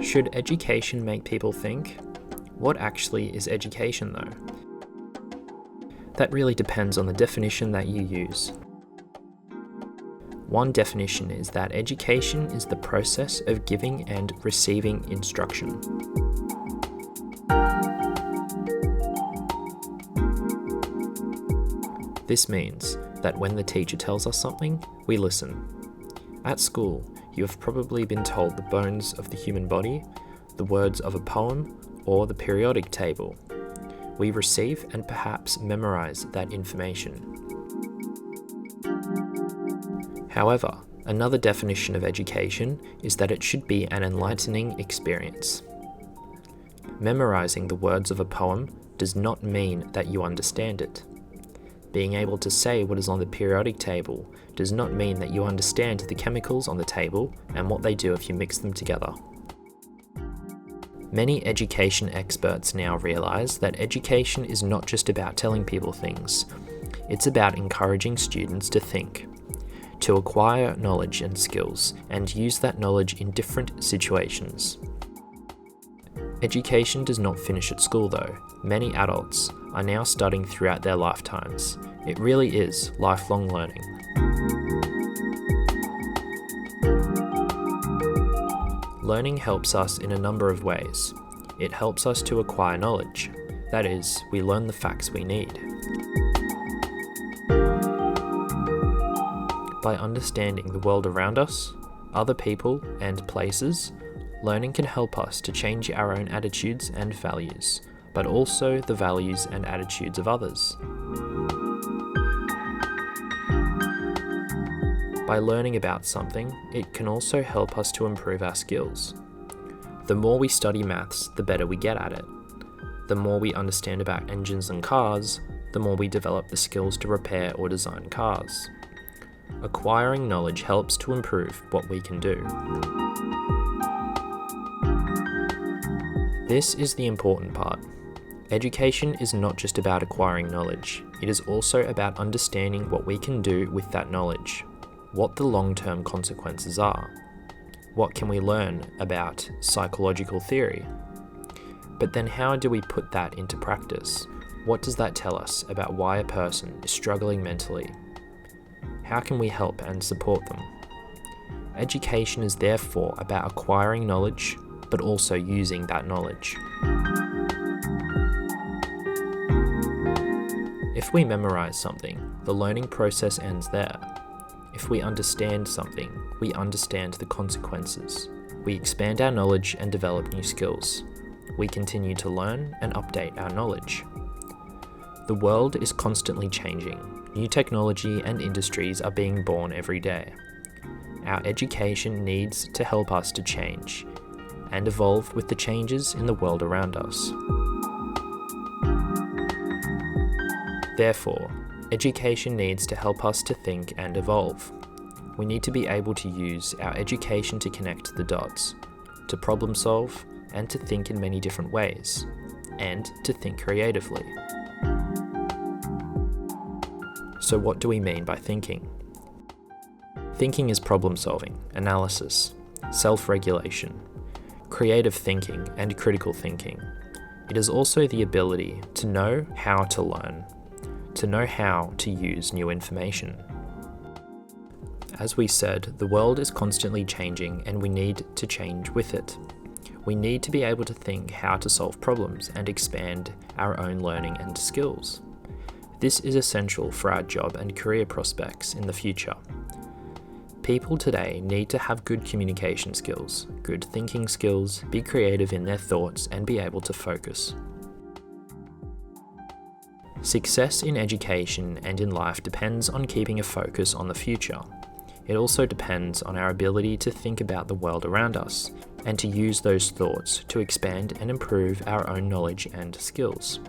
Should education make people think? What actually is education though? That really depends on the definition that you use. One definition is that education is the process of giving and receiving instruction. This means that when the teacher tells us something, we listen. At school, you have probably been told the bones of the human body, the words of a poem, or the periodic table. We receive and perhaps memorize that information. However, another definition of education is that it should be an enlightening experience. Memorizing the words of a poem does not mean that you understand it. Being able to say what is on the periodic table does not mean that you understand the chemicals on the table and what they do if you mix them together. Many education experts now realize that education is not just about telling people things. It's about encouraging students to think, to acquire knowledge and skills, and use that knowledge in different situations. Education does not finish at school though. Many adults are now studying throughout their lifetimes. It really is lifelong learning. Learning helps us in a number of ways. It helps us to acquire knowledge. That is, we learn the facts we need. By understanding the world around us, other people and places, learning can help us to change our own attitudes and values, but also the values and attitudes of others. By learning about something, it can also help us to improve our skills. The more we study maths, the better we get at it. The more we understand about engines and cars, the more we develop the skills to repair or design cars. Acquiring knowledge helps to improve what we can do. This is the important part. Education is not just about acquiring knowledge, it is also about understanding what we can do with that knowledge, what the long-term consequences are. What can we learn about psychological theory? But then how do we put that into practice? What does that tell us about why a person is struggling mentally? How can we help and support them? Education is therefore about acquiring knowledge, but also using that knowledge. If we memorize something, the learning process ends there. If we understand something, we understand the consequences. We expand our knowledge and develop new skills. We continue to learn and update our knowledge. The world is constantly changing. New technology and industries are being born every day. Our education needs to help us to change and evolve with the changes in the world around us. Therefore, education needs to help us to think and evolve. We need to be able to use our education to connect the dots, to problem solve, and to think in many different ways, and to think creatively. So what do we mean by thinking? Thinking is problem solving, analysis, self-regulation, creative thinking, and critical thinking. It is also the ability to know how to learn, to know how to use new information. As we said, the world is constantly changing and we need to change with it. We need to be able to think how to solve problems and expand our own learning and skills. This is essential for our job and career prospects in the future. People today need to have good communication skills, good thinking skills, be creative in their thoughts, and be able to focus. Success in education and in life depends on keeping a focus on the future. It also depends on our ability to think about the world around us and to use those thoughts to expand and improve our own knowledge and skills.